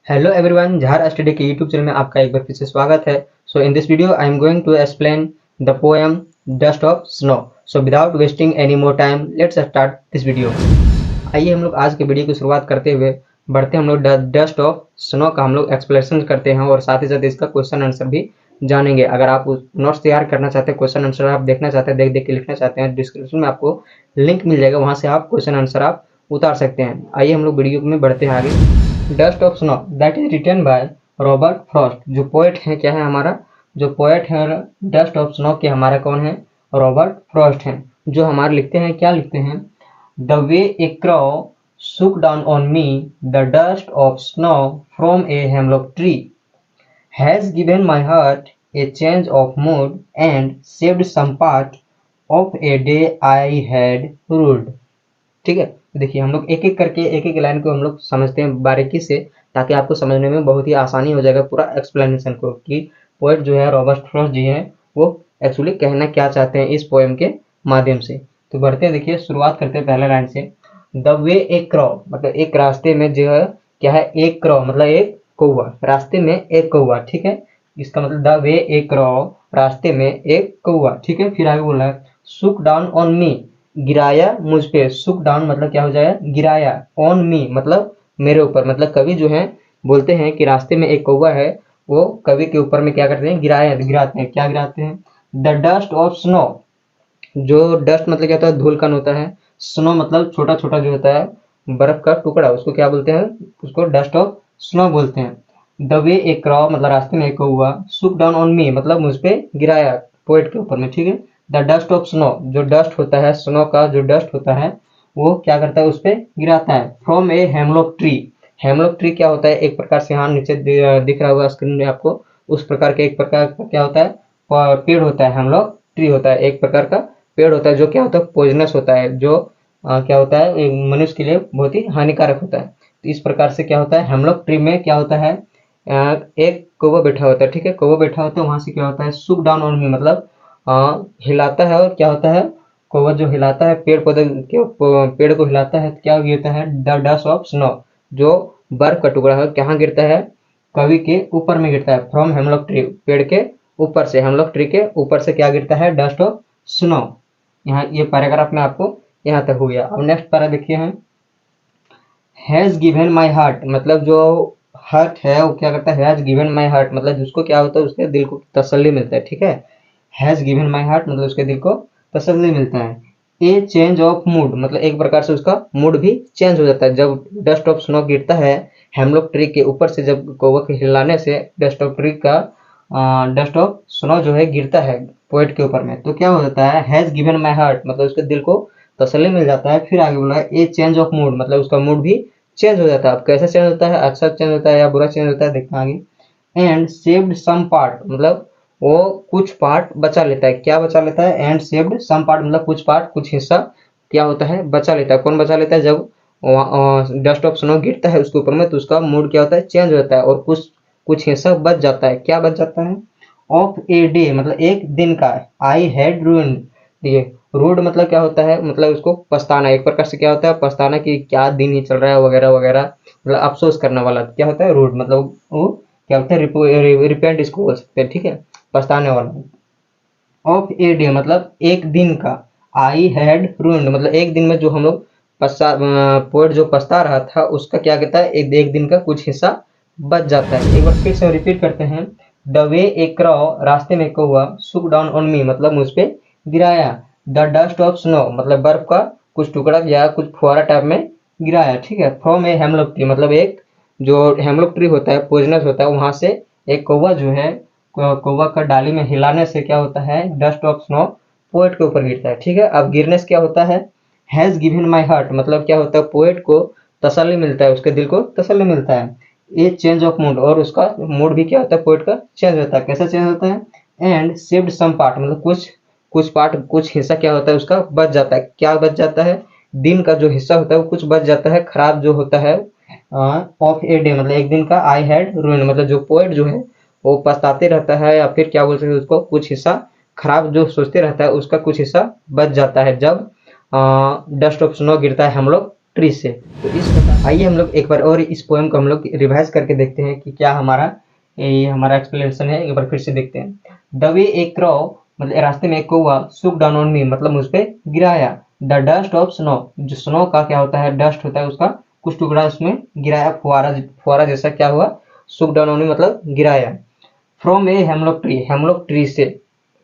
Hello everyone, Jhar study के YouTube channel में आपका एक बार फिर से स्वागत है। So in this video I am going to explain the poem dust of snow. So without wasting any more time let's start this video. आइए हम लोग आज के वीडियो की शुरुआत करते हुए बढ़ते हम लोग डस्ट ऑफ स्नो का हम लोग एक्सप्लेनेशन करते हैं और साथ ही साथ इसका क्वेश्चन आंसर भी जानेंगे। अगर आप नोट्स तैयार करना चाहते हैं, क्वेश्चन आंसर आप देखना चाहते हैं, देख देख के लिखना चाहते हैं, डिस्क्रिप्शन में आपको लिंक मिल जाएगा, वहाँ से आप क्वेश्चन आंसर आप उतार सकते हैं। आइए हम लोग वीडियो में बढ़ते हैं आगे। Dust of snow that is written by Robert Frost. जो पोएट है क्या है हमारा, जो पोएट है डस्ट ऑफ स्नो के हमारा कौन है, रॉबर्ट फ्रॉस्ट हैं। जो हमारे लिखते हैं, क्या लिखते हैं, the way A क्रॉ shook down on me the dust of snow from a hemlock tree has given my heart a change of mood and saved some part of a day I had ruled। ठीक है, तो देखिए हम लोग एक एक करके एक एक लाइन को हम लोग समझते हैं बारीकी से, ताकि आपको समझने में बहुत ही आसानी हो जाएगा पूरा एक्सप्लेनेशन को, कि पोएट जो है रॉबर्ट फ्रॉस्ट जी हैं वो एक्चुअली कहना क्या चाहते हैं इस पोएम के माध्यम से। तो बढ़ते हैं, देखिए शुरुआत करते हैं पहले लाइन से। द वे एक क्रॉ मतलब एक रास्ते में जो है क्या है, एक क्रॉ मतलब एक कौवा, रास्ते में एक कौवा। ठीक है, इसका मतलब द वे एक क्रॉ रास्ते में एक कौवा। ठीक है, फिर आगे बोला है सुक डाउन ऑन मी, गिराया मुझ पे। सुक डाउन मतलब क्या हो जाएगा, गिराया। ऑन मी मतलब मेरे ऊपर। मतलब कवि जो है बोलते हैं कि रास्ते में एक कौवा है, वो कवि के ऊपर में क्या करते हैं, गिराया गिराते हैं। क्या गिराते हैं, द डस्ट ऑफ स्नो। जो डस्ट मतलब क्या होता है, धूल कण होता है। स्नो मतलब छोटा छोटा जो होता है बर्फ का टुकड़ा, उसको क्या बोलते हैं, उसको डस्ट ऑफ स्नो बोलते हैं। द वे एक क्रॉ मतलब रास्ते में एक हुआ, सुक डाउन ऑन मी मतलब मुझ पे गिराया, पोएट के ऊपर में। ठीक है, द डस्ट ऑफ स्नो जो डस्ट होता है, स्नो का जो डस्ट होता है वो क्या करता है, उस पे गिराता है। From A hemlock tree. Hemlock tree क्या होता है, एक प्रकार से यहाँ नीचे दिख रहा होगा स्क्रीन में आपको, उस प्रकार के एक प्रकार का क्या होता है, पेड़ होता है। हेमलॉक ट्री होता है एक प्रकार का पेड़ होता है, जो क्या होता है, पॉइजनस होता है, जो क्या होता है, एक मनुष्य के लिए बहुत ही हानिकारक होता है। तो इस प्रकार से क्या होता है, हेमलॉक ट्री में क्या होता है, एक कौवा बैठा होता है। ठीक है, कौवा बैठा होता है, वहां से क्या होता है, सुक डाउन ऑन मी मतलब हिलाता है। और क्या होता है, कौवा जो हिलाता है पेड़ पौधे के पेड़ को हिलाता है, क्या गिरता है, द डस्ट ऑफ स्नो जो बर्फ का टुकड़ा है, कहाँ गिरता है, कवि के ऊपर में गिरता है। फ्रॉम हेमलॉक ट्री पेड़ के ऊपर से, हेमलॉक ट्री के ऊपर से क्या गिरता है, डस्ट ऑफ स्नो। यहाँ ये पैराग्राफ में आपको यहाँ तक हो गया। अब नेक्स्ट पैरा देखिए हम, हैज गिवन माई हार्ट मतलब जो हार्ट है वो क्या करता है, हैज गिवन माई हार्ट मतलब जिसको क्या होता है, उसके दिल को तसल्ली मिलता है। ठीक है, हैज गिवन माई हार्ट मतलब उसके दिल को तसल्ली मिलता है। ए चेंज ऑफ मूड मतलब एक प्रकार से उसका मूड भी चेंज हो जाता है जब डस्ट ऑफ स्नो गिरता है हेमलॉक ट्री के ऊपर से। जब कौवा के हिलाने से डस्ट ऑफ ट्री का डस्ट ऑफ स्नो जो है गिरता है पोएट के ऊपर में, तो क्या हो जाता है, हैज गिवन माई हार्ट मतलब उसके दिल को तसल्ली मिल जाता है। फिर आगे बोला है ए चेंज ऑफ मूड मतलब उसका मूड भी चेंज हो जाता है। अब कैसे चेंज होता है, अच्छा चेंज होता है या बुरा चेंज होता है, देखना आगे। एंड सेव्ड सम पार्ट मतलब वो कुछ पार्ट बचा लेता है। क्या बचा लेता है, एंड सेव्ड सम पार्ट मतलब कुछ पार्ट, कुछ हिस्सा क्या होता है, बचा लेता है। कौन बचा लेता है, जब डस्ट ऑफ स्नो गिरता है उसके ऊपर में, तो उसका मूड क्या होता है, चेंज हो जाता है और कुछ कुछ हिस्सा बच जाता है। क्या बच जाता है, ऑफ ए डे मतलब एक दिन का। आई हैड रूइंड, देखिए रूड मतलब क्या होता है, मतलब उसको पछताना, एक प्रकार से क्या होता है, पछताना कि क्या दिन ही चल रहा है वगैरह वगैरह, मतलब अफसोस करने वाला क्या होता है, रूड मतलब वो क्या होता है, रिपेंट इसको बोल सकते हैं। ठीक है, पछताने वाला। ऑफ ए डे मतलब एक दिन का। आई हैड रूइंड मतलब एक दिन में जो हम लोग पोएट जो पछता रहा था उसका क्या कहता है, एक दिन का कुछ हिस्सा बच जाता है। एक बार फिर से रिपीट करते हैं, द वे ए क्रॉ रास्ते में कौवा, सुक डाउन ऑन मी मतलब मुझ पे गिराया, द डस्ट ऑफ स्नो मतलब बर्फ का कुछ टुकड़ा या कुछ फुहारा टाइप में गिराया। ठीक है, फ्रॉम ए हेमलॉक ट्री मतलब एक जो हेमलॉक ट्री होता है पॉइजनस होता है, वहां से एक कौवा जो है, कौवा का डाली में हिलाने से क्या होता है, डस्ट ऑफ स्नो पोएट के ऊपर गिरता है। ठीक है, अब गिरने से क्या होता है, हैज गिवन माई हार्ट मतलब क्या होता है, पोएट को तसल्ली मिलता है, उसके दिल को तसल्ली मिलता है। ये चेंज ऑफ मूड और उसका मूड भी क्या होता है, पोएट का चेंज होता है। कैसे चेंज होता है, एंड सेव्ड सम पार्ट मतलब कुछ कुछ पार्ट, कुछ हिस्सा क्या होता है उसका बच जाता है। क्या बच जाता है, दिन का जो हिस्सा होता है वो कुछ बच जाता है, खराब जो होता है। ऑफ ए डे मतलब एक दिन का। आई हैड रूइन मतलब जो पोएट जो है वो पछताते रहता है, या फिर क्या बोल सकते हैं उसको, कुछ हिस्सा खराब जो सोचते रहता है उसका कुछ हिस्सा बच जाता है जब डस्ट ऑफ स्नो गिरता है हम लोग ट्री से। तो इस प्रकार आइए हम लोग एक बार और इस पोएम को हम लोग रिवाइज करके देखते हैं कि क्या हमारा एक्सप्लेनेशन है। एक बार फिर से देखते हैं। द वे ए क्रॉ, मतलब रास्ते में एक कौवा, सुक डाउन ऑन मी, मतलब मुझ पे गिराया। द डस्ट ऑफ स्नो, जो स्नो का क्या होता है, डस्ट होता है, उसका कुछ टुकड़ा उसमें गिराया, फुहारा फुहारा जैसा क्या हुआ, सुक डाउन ऑन मी मतलब गिराया। From A hemlock tree, hemlock tree से,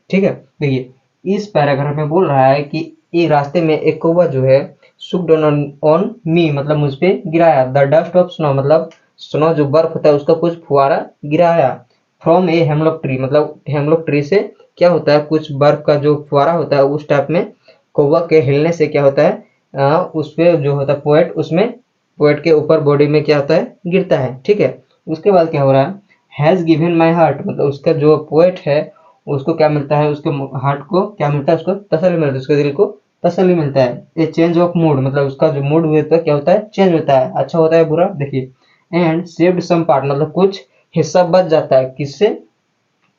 ठीक है। देखिए इस पैराग्राफ में बोल रहा है कि एक रास्ते में एक कौवा जो है सुक डाउन ऑन मी, मतलब मुझ पे गिराया। द डस्ट ऑफ स्नो, मतलब स्नो जो बर्फ होता है उसका कुछ फुहारा गिराया। फ्रॉम ए हेमलॉक ट्री, मतलब हेमलॉक ट्री से क्या होता है, कुछ बर्फ का जो फुहारा होता है उस टाइप में कौवा के हिलने से क्या होता है, उस पे जो होता है पोएट, उसमें पोएट के ऊपर बॉडी में क्या होता है, गिरता है, ठीक है। उसके बाद क्या हो रहा है, हैज गिवन माई हार्ट, मतलब उसका जो पोएट है उसको क्या मिलता है, उसके हार्ट को क्या मिलता है, उसको तसल्ली मिलता है, उसके दिल को तसल्ली मिलता है। ए चेंज ऑफ मूड, मतलब उसका जो मूड होता है क्या होता है, चेंज होता है, अच्छा होता है, बुरा। देखिए एंड सेव्ड सम पार्ट, मतलब कुछ हिस्सा बच जाता है, किससे,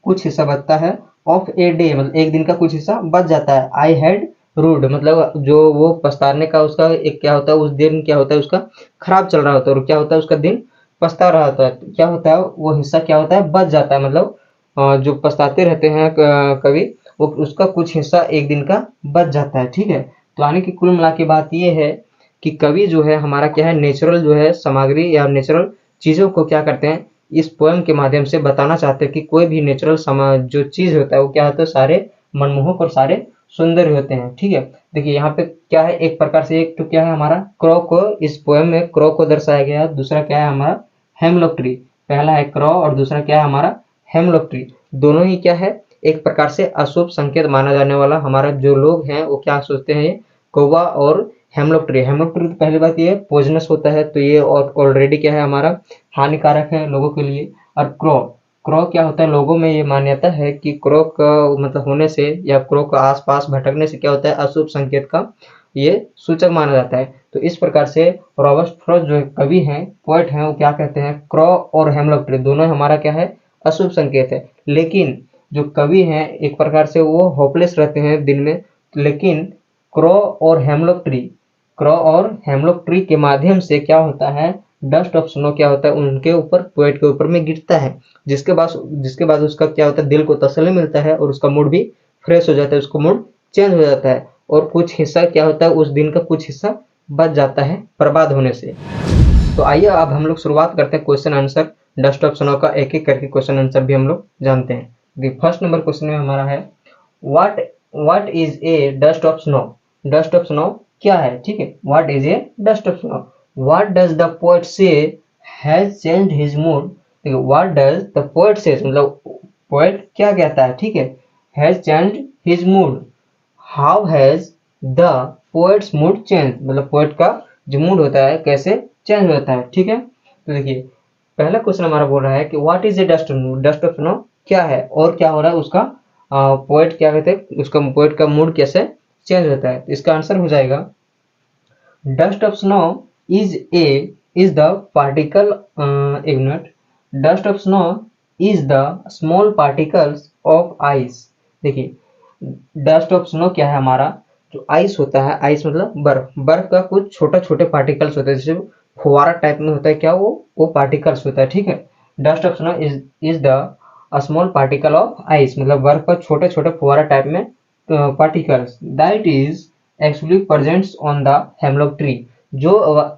कुछ हिस्सा बचता है। ऑफ ए डे, मतलब एक दिन का कुछ हिस्सा बच जाता है। आई हैड रूड, मतलब जो वो पछताने का उसका एक क्या होता है, उस दिन क्या होता है उसका खराब चल रहा होता है, और क्या होता है उसका दिन पछता रहा होता है, तो क्या होता है वो हिस्सा क्या होता है, बच जाता है। मतलब जो पछताते रहते हैं कवि, वो उसका कुछ हिस्सा एक दिन का बच जाता है, ठीक है। तो आने की कुल मिला के बात ये है कि कवि जो है हमारा क्या है, नेचुरल जो है सामग्री या नेचुरल चीज़ों को क्या करते हैं, इस पोएम के माध्यम से बताना चाहते हैं कि कोई भी नेचुरल जो चीज़ होता है वो क्या होता है, सारे मनमोहक और सारे सुंदर होते हैं, ठीक है। देखिए यहाँ पे क्या है, एक प्रकार से एक तो क्या है हमारा क्रॉ को, इस पोएम में क्रॉ को दर्शाया गया है। दूसरा क्या है हमारा हेमलॉक ट्री, पहला है क्रॉ और दूसरा क्या है हमारा हेमलॉक ट्री। दोनों ही क्या है, एक प्रकार से अशुभ संकेत माना जाने वाला, हमारा जो लोग हैं वो क्या सोचते हैं, कौवा और हेमलॉक ट्री। हेमलॉक ट्री तो पहली बात ये पॉइजनस होता है, तो ये ऑलरेडी क्या है हमारा हानिकारक है लोगों के लिए। और क्रॉ, क्रॉ क्या होता है, लोगों में ये मान्यता है कि क्रॉ का मतलब होने से या क्रॉ का आसपास भटकने से क्या होता है, अशुभ संकेत का ये सूचक माना जाता है। तो इस प्रकार से रॉबर्ट फ्रॉस्ट जो कवि हैं, पोएट हैं, वो क्या कहते हैं, क्रॉ और हेमलॉक ट्री दोनों हमारा क्या है, अशुभ संकेत है। लेकिन जो कवि हैं एक प्रकार से वो होपलेस रहते हैं दिन में, लेकिन क्रॉ और हेमलॉक ट्री, क्रॉ और हेमलॉक ट्री के माध्यम से क्या होता है, डस्ट ऑफ स्नो क्या होता है उनके ऊपर, पोएट के ऊपर में गिरता है, जिसके बाद उसका क्या होता है, दिल को तसल्ली मिलता है और उसका मूड भी फ्रेश हो जाता है, उसका मूड चेंज हो जाता है, और कुछ हिस्सा क्या होता है, उस दिन का कुछ हिस्सा बच जाता है बर्बाद होने से। तो आइए अब हम लोग शुरुआत करते हैं question answer, dust of snow का एक एक करके क्वेश्चन आंसर भी हम लोग जानते हैं। फर्स्ट नंबर क्वेश्चन में हमारा है what what is A dust of snow. Dust of snow क्या है, ठीक है। What is A dust of snow, what does the poet से हैज चेंज्ड हिज मूड। देखिए व्हाट डज द पोएट से, मतलब पोएट क्या कहता है, ठीक है, has changed his mood. How has the poets mood change, मतलब पोएट का जो मूड होता है कैसे चेंज होता है, ठीक है। तो देखिए पहला क्वेश्चन हमारा बोल रहा है कि what is A dust of snow, dust of snow क्या है और क्या हो रहा है, उसका पोएट क्या कहते हैं, उसका पोएट का मूड कैसे चेंज होता है। तो इसका आंसर हो जाएगा dust of snow is the particle, एक minute, dust of snow is the small particles of ice. देखिए डस्ट ऑफ स्नो क्या है, हमारा जो आइस होता है, आइस मतलब बर्फ, बर्फ का कुछ छोटा छोटे पार्टिकल्स होते हैं, जैसे फुहारा टाइप में होता है क्या, वो पार्टिकल्स होता है, ठीक है। Dust of snow is the small particle of ice, मतलब बर्फ का छोटे छोटे फुहारा टाइप में particles that is actually presents on the hemlock tree, जो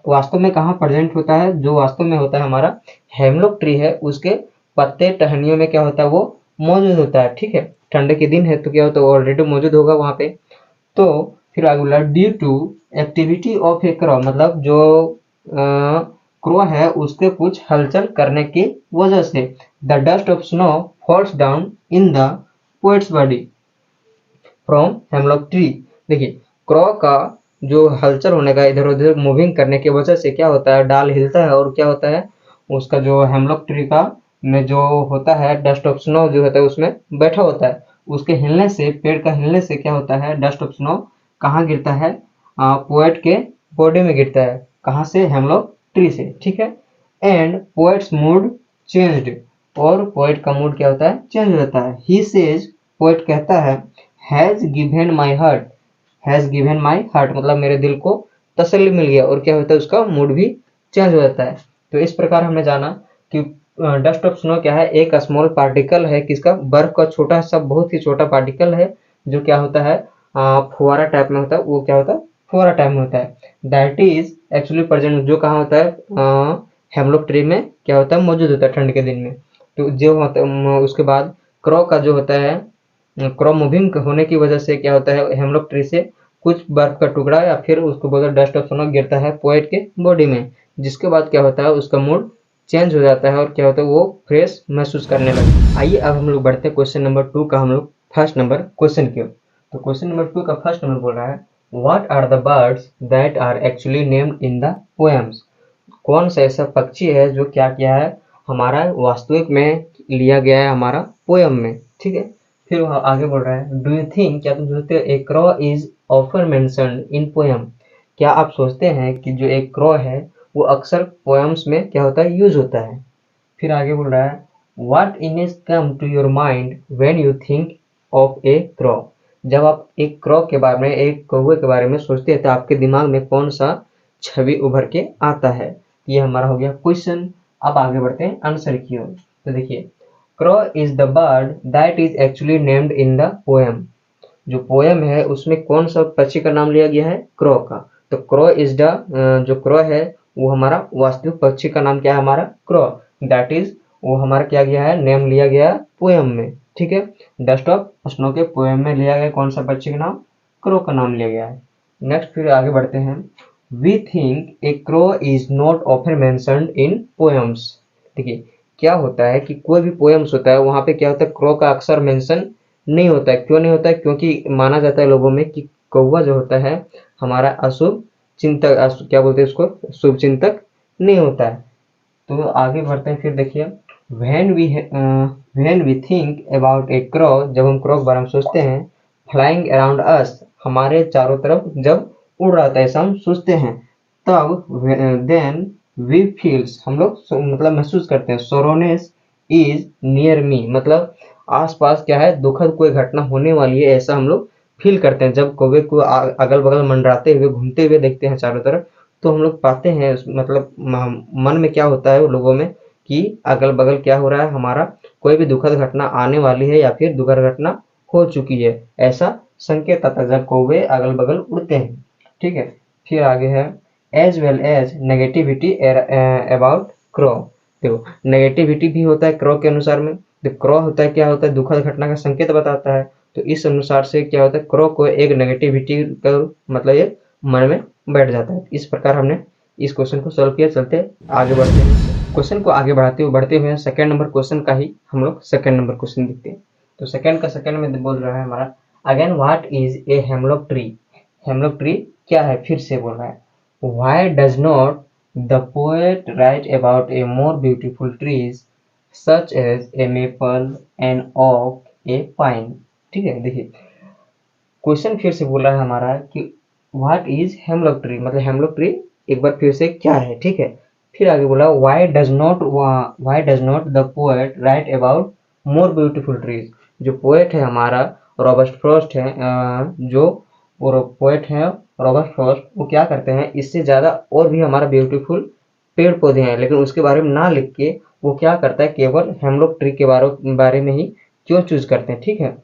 वास्तव में कहाँ प्रेजेंट होता है, जो वास्तव में होता है हमारा हेमलॉक ट्री है, उसके पत्ते टहनियों में क्या होता है, वो मौजूद होता है, ठीक है। ठंडे के दिन है तो क्या होता है, ऑलरेडी मौजूद होगा वहाँ पे। तो फिर आगे बोला due to activity of a क्रॉ, मतलब जो क्रो है उसके कुछ हलचल करने की वजह से the dust of snow falls down in the poet's body from hemlock tree. देखिए क्रॉ का जो हलचल होने का, इधर उधर मूविंग करने की वजह से क्या होता है, डाल हिलता है, और क्या होता है उसका जो हेमलॉक ट्री का में जो होता है डस्ट ऑफ स्नो जो होता है उसमें बैठा होता है, उसके हिलने से, पेड़ का हिलने से क्या होता है, डस्ट ऑफ स्नो कहाँ गिरता है, पोएट के बॉडी में गिरता है, कहाँ से, हेमलॉक ट्री से, ठीक है। एंड पोएट्स मूड चेंज्ड, और पोएट का मूड क्या होता है, चेंज होता है। ही सेज, पोएट कहता है, has given my heart, has given my heart मतलब मेरे दिल को तसल्ली मिल गया और क्या होता है उसका मूड भी चेंज हो जाता है। तो इस प्रकार हमने जाना कि डस्ट ऑफ स्नो क्या है, एक स्मॉल पार्टिकल है किसका, बर्फ का छोटा सा बहुत ही छोटा पार्टिकल है जो क्या होता है फुहारा टाइप में होता है, वो क्या होता है फुहारा टाइप में होता है। दैट इज एक्चुअली प्रेजेंट, जो कहाँ होता है हेमलॉक ट्री में क्या होता है मौजूद होता है ठंड के दिन में। तो जो होता है उसके बाद क्रॉ का जो होता है, क्रॉ मूविंग होने की वजह से क्या होता है हेमलॉक ट्री से कुछ बर्फ का टुकड़ा या फिर उसको बोलते डस्ट ऑफ स्नो गिरता है पोएट के बॉडी में, जिसके बाद क्या होता है उसका मूड चेंज हो जाता है और क्या होता है वो फ्रेश महसूस करने लगता है। आइए अब हम लोग बढ़ते हैं क्वेश्चन नंबर 2 का हम लोग फर्स्ट नंबर क्वेश्चन की ओर। तो क्वेश्चन नंबर 2 का फर्स्ट नंबर बोल रहा है what are the birds that are actually named in the poems. कौन सा ऐसा पक्षी है जो क्या किया है हमारा वास्तविक में लिया गया है हमारा पोयम में, ठीक है। फिर वह आगे बोल रहा है डू यू थिंक, क्या तुम सोचते हो a crow is often mentioned in poem, क्या आप सोचते हैं कि जो एक क्रॉ है वो अक्सर पोएम्स में क्या होता है यूज होता है। फिर आगे बोल रहा है what image come to your mind when you think of a crow, जब आप एक क्रॉ के बारे में एक कौवे के बारे में सोचते हैं तो आपके दिमाग में कौन सा छवि उभर के आता है। ये हमारा हो गया क्वेश्चन। अब आगे बढ़ते हैं आंसर की ओर। तो देखिए crow is the bird that is actually named in the poem, जो पोएम है उसमें कौन सा पक्षी का नाम लिया गया है क्रॉ का। तो क्रॉ इज द जो क्रॉ है वो हमारा वास्तविक पक्षी का नाम क्या है हमारा क्रॉ, दैट इज वो हमारा क्या गया है नेम लिया गया पोएम में, ठीक है। डस्ट ऑफ स्नो के पोएम में लिया गया कौन सा पक्षी का नाम क्रॉ का नाम लिया गया है। नेक्स्ट फिर आगे बढ़ते हैं we think a crow is not often mentioned in poems. देखिए क्या होता है कि कोई भी पोएम्स होता है वहां पे क्या होता है क्रॉ का अक्सर मेंशन नहीं होता है। क्यों नहीं होता है, क्योंकि माना जाता है लोगों में कि कौवा जो होता है हमारा अशुभ चिंतक, क्या बोलते हैं उसको शुभ चिंतक नहीं होता है। तो आगे बढ़ते हैं फिर देखिए when we think about A crow, जब हम क्रॉ के बारे में सोचते हैं फ्लाइंग अराउंड अस, हमारे चारों तरफ जब उड़ रहा था ऐसा हम सोचते हैं, तब देन वी फील्स हम लोग मतलब महसूस करते हैं सोरोनेस इज नियर मी, मतलब आसपास क्या है दुखद कोई घटना होने वाली है ऐसा हम लोग फील करते हैं। जब कौवे को अगल बगल मंडराते हुए घूमते हुए देखते हैं चारों तरफ तो हम लोग पाते हैं मतलब मन में क्या होता है लोगों में कि अगल बगल क्या हो रहा है हमारा कोई भी दुखद घटना आने वाली है या फिर दुखद घटना हो चुकी है, ऐसा संकेत आता है जब कौवे अगल बगल उड़ते हैं, ठीक है। फिर आगे है as well as negativity about crow. देखो नेगेटिविटी भी होता है क्रॉ के अनुसार में, तो क्रॉ होता है क्या होता है दुखद घटना का संकेत बताता है, तो इस अनुसार से क्या होता है क्रॉ को एक नेगेटिविटी का मतलब ये मन में बैठ जाता है। इस प्रकार हमने इस क्वेश्चन को सॉल्व किया। चलते आगे बढ़ते हैं, क्वेश्चन को आगे बढ़ते हुए सेकंड नंबर क्वेश्चन का ही हम लोग सेकंड नंबर क्वेश्चन देखते हैं। तो सेकंड में बोल रहा है हमारा again what is a hemlock tree, hemlock tree क्या है फिर से बोल रहा है why does not the poet write about a more beautiful trees such as a maple an oak a pine. ठीक है देखिए क्वेश्चन फिर से बोल रहा है हमारा कि व्हाट इज हेमलॉक ट्री, मतलब हेमलॉक ट्री एक बार फिर से क्या है, ठीक है। फिर आगे बोला why does not the poet write about more beautiful trees, जो पोएट है हमारा रॉबर्ट फ्रॉस्ट है जो पोएट है रॉबर्ट फ्रॉस्ट वो क्या करते हैं इससे ज़्यादा और भी हमारा ब्यूटीफुल पेड़ पौधे हैं लेकिन उसके बारे में ना लिख के वो क्या करता है केवल हेमलॉक ट्री के बारे में ही क्यों चूज करते हैं, ठीक है।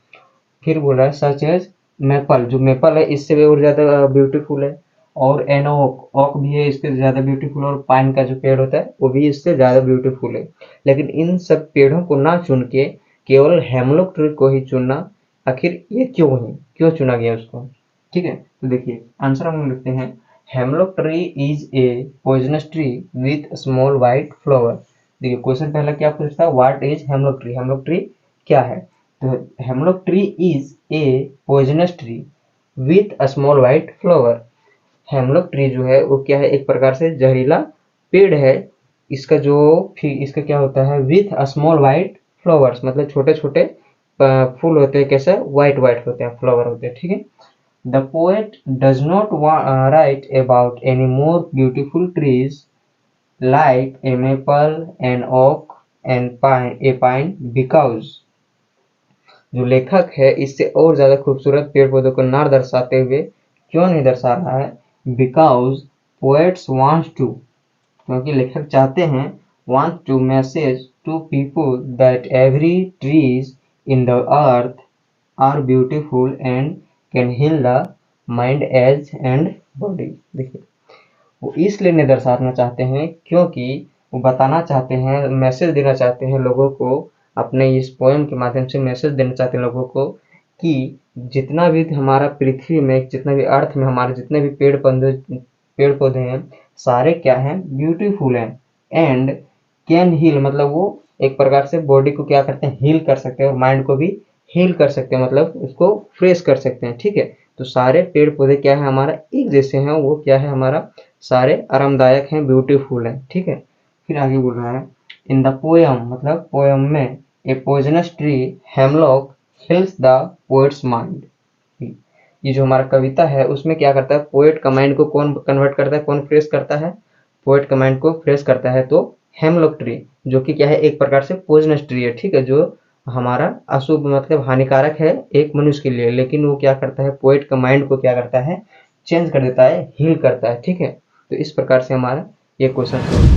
फिर बोल रहा है सच एज मेपल, जो मेपल है इससे भी और ज़्यादा ब्यूटीफुल है, और एन ओक भी है इससे ज़्यादा ब्यूटीफुल, और पाइन का जो पेड़ होता है वो भी इससे ज़्यादा ब्यूटीफुल है। लेकिन इन सब पेड़ों को ना चुन के केवल हेमलॉक ट्री को ही चुनना, आखिर ये क्यों चुना गया उसको, ठीक है। तो देखिए आंसर हम लिखते हैं hemlock tree is a poisonous tree with small white flower. देखिए क्वेश्चन पहला क्या पूछता है what is hemlock tree, hemlock tree क्या है। तो hemlock tree is a poisonous tree with a small white flower. Hemlock tree जो है वो क्या है एक प्रकार से जहरीला पेड़ है, इसका क्या होता है with a small white flowers, मतलब छोटे छोटे फूल होते हैं कैसे वाइट होते हैं फ्लावर होते हैं, ठीक है। The poet does not write about any more beautiful trees like a maple an oak and pine because, जो लेखक है इससे और ज्यादा खूबसूरत पेड़ पौधों को ना दर्शाते हुए क्यों नहीं दर्शा रहा है, बिकॉज पोएट्स वांट्स टू, क्योंकि लेखक चाहते हैं, want to message to people that every trees in the earth are beautiful and can heal the mind as and body. देखिए, वो इसलिए नहीं दर्शाना चाहते हैं क्योंकि वो बताना चाहते हैं, मैसेज देना चाहते हैं लोगों को, अपने इस पोएम के माध्यम से मैसेज देना चाहते हैं लोगों को कि जितना भी हमारा पृथ्वी में, जितना भी अर्थ में हमारे जितने भी पेड़ पौधे हैं, सारे क्या हैं, ब्यूटीफुल हैं, एंड कैन हील, मतलब वो एक प्रकार से बॉडी को क्या करते हैं, हील कर सकते हैं, और माइंड को भी हील कर सकते हैं, मतलब उसको फ्रेश कर सकते हैं। ठीक है, तो सारे पेड़ पौधे क्या है हमारा एक जैसे हैं, वो क्या है हमारा सारे आरामदायक हैं, ब्यूटीफुल हैं। ठीक है, फिर आगे बोल रहा है इन द पोयम, मतलब पोयम में ए poisonous tree hemlock hills the poets mind. ये जो हमारा कविता है उसमें क्या करता है, पोएट का माइंड को कौन कन्वर्ट करता है, कौन फ्रेश करता है, पोएट का माइंड को फ्रेश करता है तो हेमलॉक ट्री, जो कि क्या है एक प्रकार से पॉइजनस ट्री है। ठीक है, जो हमारा अशुभ मतलब हानिकारक है एक मनुष्य के लिए, लेकिन वो क्या करता है, पोएट का माइंड को क्या करता है, चेंज कर देता है, हील करता है। ठीक है, तो इस प्रकार से हमारा ये क्वेश्चन।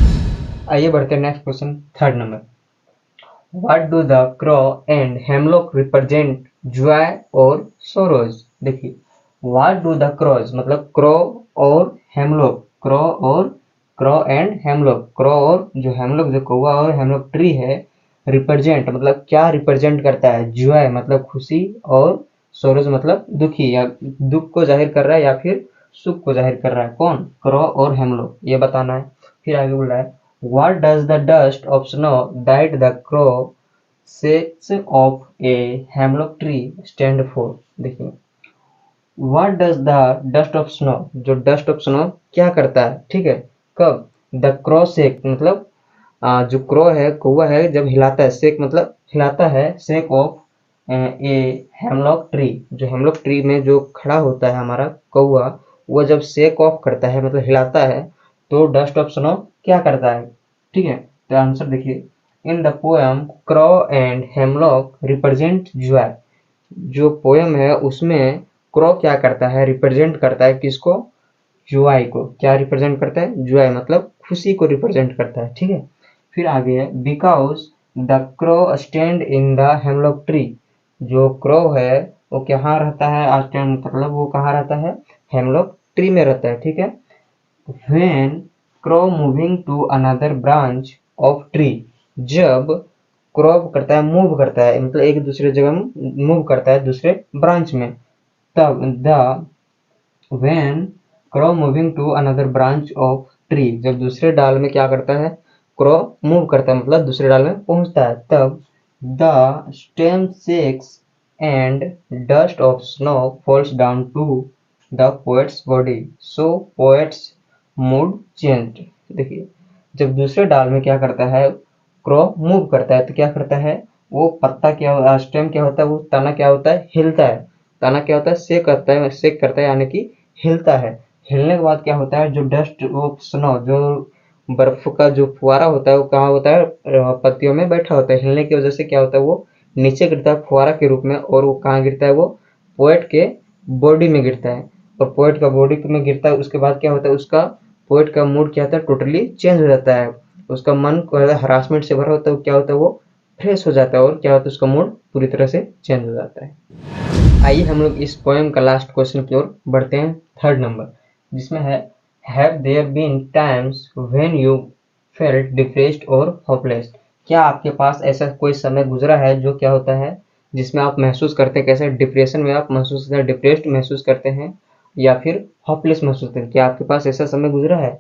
आइए बढ़ते हैं next question, third number. What do the क्रॉ and hemlock represent, Joy और सोरोज। देखिए, व्हाट डू द क्रॉज, मतलब क्रॉ और हेमलॉक, क्रॉ एंड हेमलॉक, क्रॉ और जो हेमलॉक, जो कौवा और हेमलॉक ट्री है, रिप्रेजेंट मतलब क्या रिप्रेजेंट करता है, जॉय मतलब खुशी, और सोरोज मतलब दुखी, या दुख को जाहिर कर रहा है या फिर सुख को जाहिर कर रहा है, कौन, क्रॉ और हेमलॉक, ये बताना है। फिर आगे बोल रहा है What does the dust of snow that the crow shakes off a hemlock tree stand for? देखिए, What does the dust of snow, जो dust of snow क्या करता है, ठीक है, कब, the crow shake मतलब जो क्रो है, कौवा है, जब हिलाता है, शेक मतलब हिलाता है, shake of A hemlock tree, जो हेमलॉक ट्री में जो खड़ा होता है हमारा कौवा, वो जब शेक ऑफ करता है मतलब हिलाता है, तो डस्ट ऑफ स्नो क्या करता है। ठीक है, तो आंसर देखिए, इन the poem क्रॉ and hemlock represent Joy, जो पोएम है उसमें क्रॉ क्या करता है, रिप्रेजेंट करता है किसको, जॉय को, क्या रिप्रेजेंट करता है, जॉय मतलब खुशी को रिप्रेजेंट करता है। ठीक है, फिर आगे है because the crow stand in the hemlock tree, जो क्रो है वो कहाँ रहता है, स्टैंड मतलब वो कहाँ रहता है, हेमलॉक ट्री में रहता है। ठीक है, when crow moving to another branch of tree, जब क्रो करता है, मूव करता है, मतलब एक दूसरे जगह मूव करता है दूसरे ब्रांच में, तब the when crow moving to another branch of tree, जब दूसरे डाल में क्या करता है, क्रो मूव करता है मतलब दूसरे डाल में पहुंचता है, तब the stem shakes and dust of snow falls down to the poet's body, so poet's mood change. देखिए, जब दूसरे डाल में क्या करता है, क्रो मूव करता है, तो क्या करता है, वो पत्ता क्या, स्टेम क्या होता है, वो तना क्या होता है, हिलता है, तना क्या होता है, शेक करता है यानी कि हिलता है। हिलने के बाद क्या होता है, जो डस्ट वो स्नो, जो बर्फ का जो फुहारा होता है, वो कहाँ होता है, पत्तियों में बैठा होता है, हिलने की वजह से क्या होता है, वो नीचे गिरता है फुहारा के रूप में, और वो कहाँ गिरता है, वो पोएट के बॉडी में गिरता है, और पोएट का बॉडी में गिरता है, उसके बाद क्या होता है, उसका पोएट का मूड क्या होता है, टोटली चेंज हो जाता है, उसका मन हरासमेंट से भरा होता है, क्या होता है, वो फ्रेश हो जाता है, और क्या होता है, उसका मूड पूरी तरह से चेंज हो जाता है। आइए हम लोग इस पोएम का लास्ट क्वेश्चन की ओर बढ़ते हैं, थर्ड नंबर, जिसमें है have there been times when you felt depressed और होपलेस। क्या आपके पास ऐसा कोई समय गुजरा है जो क्या होता है, जिसमें आप महसूस करते हैं, कैसे डिप्रेशन में आप महसूस करते हैं, डिप्रेस्ड महसूस करते हैं, या फिर होपलेस महसूस करते हैं, क्या आपके पास ऐसा समय गुजरा है।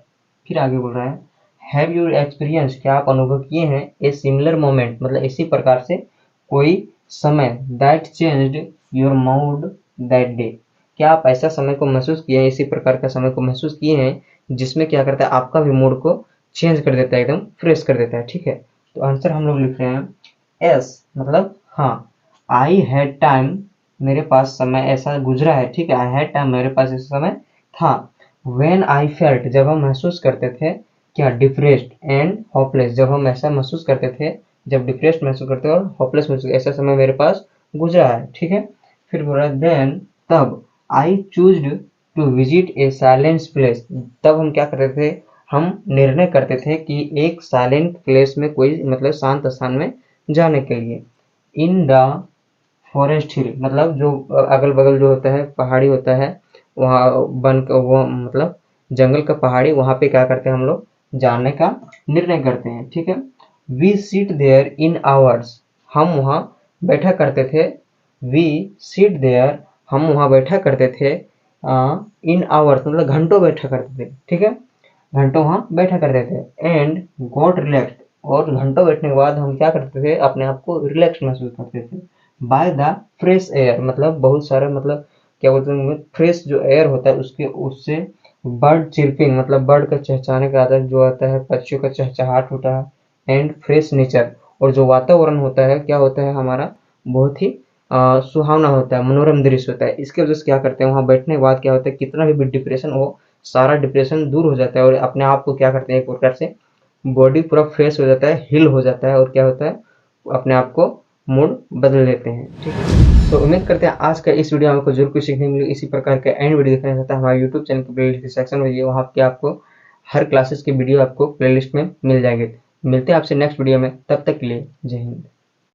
फिर आगे बोल रहा है हैव यू एक्सपीरियंस, क्या आप अनुभव किए हैं ए सिमिलर मोमेंट, मतलब इसी प्रकार से कोई समय, that changed your mood that day, क्या आप ऐसा समय को महसूस किए हैं, इसी प्रकार का समय को महसूस किए हैं जिसमें क्या करता है, आपका भी मूड को चेंज कर देता है, एकदम फ्रेश कर देता है। ठीक है, तो आंसर हम लोग लिख रहे हैं एस, मतलब हाँ, आई हैड टाइम, मेरे पास समय ऐसा गुजरा है। ठीक है, आई हैड टाइम, मेरे पास ऐसा समय था, व्हेन आई फेल्ट, जब हम महसूस करते थे, क्या, डिप्रेस्ड एंड होपलेस, जब हम ऐसा महसूस करते थे, जब डिप्रेस्ड महसूस करते हैं और होपलेस महसूस, ऐसा समय मेरे पास गुजरा है। ठीक है, फिर बोल रहा है देन, तब, I chose to visit a silent place, तब हम क्या करते थे, हम निर्णय करते थे कि एक साइलेंट प्लेस में कोई मतलब शांत स्थान में जाने के लिए। इन द फॉरेस्ट हिल मतलब जो अगल बगल जो होता है पहाड़ी होता है, वहाँ बन वो मतलब जंगल का पहाड़ी, वहाँ पे क्या करते हैं हम लोग जाने का निर्णय करते हैं। ठीक है, we sit there in hours, हम वहाँ बैठा करते थे। वी सीट देयर, हम वहाँ बैठा करते थे इन आवर्स मतलब घंटों बैठा करते थे। ठीक है, घंटों वहाँ बैठा करते थे। एंड गॉट रिलैक्स्ड, और घंटों बैठने के बाद हम क्या करते थे, अपने आप को रिलैक्स महसूस करते थे। बाय द फ्रेश एयर, मतलब बहुत सारा मतलब क्या बोलते हैं, फ्रेश जो एयर होता है उसके उससे बर्ड चिरपिंग मतलब बर्ड का चहचहाने का आदत जो आता है, पक्षियों का चहचहाट होता है। एंड फ्रेश नेचर, और जो वातावरण होता है क्या होता है हमारा, बहुत ही सुहावना होता है, मनोरम दृश्य होता है। इसके वजह से क्या करते हैं, वहाँ बैठने के बाद क्या होता है, कितना भी डिप्रेशन हो सारा डिप्रेशन दूर हो जाता है, और अपने आप को क्या करते हैं, एक प्रकार से बॉडी पूरा फ्रेश हो जाता है, हील हो जाता है, और क्या होता है अपने आप को मूड बदल लेते हैं। ठीक है, तो उम्मीद करते हैं आज का इस वीडियो में आपको जरूर कुछ सीखने मिले। इसी प्रकार का एंड वीडियो देखना चाहता है हमारे यूट्यूब चैनल के प्लेलिस्ट सेक्शन में, वहाँ पे आपको हर क्लासेस की वीडियो आपको प्लेलिस्ट में मिल जाएगी। मिलते हैं आपसे नेक्स्ट वीडियो में, तब तक के लिए जय हिंद।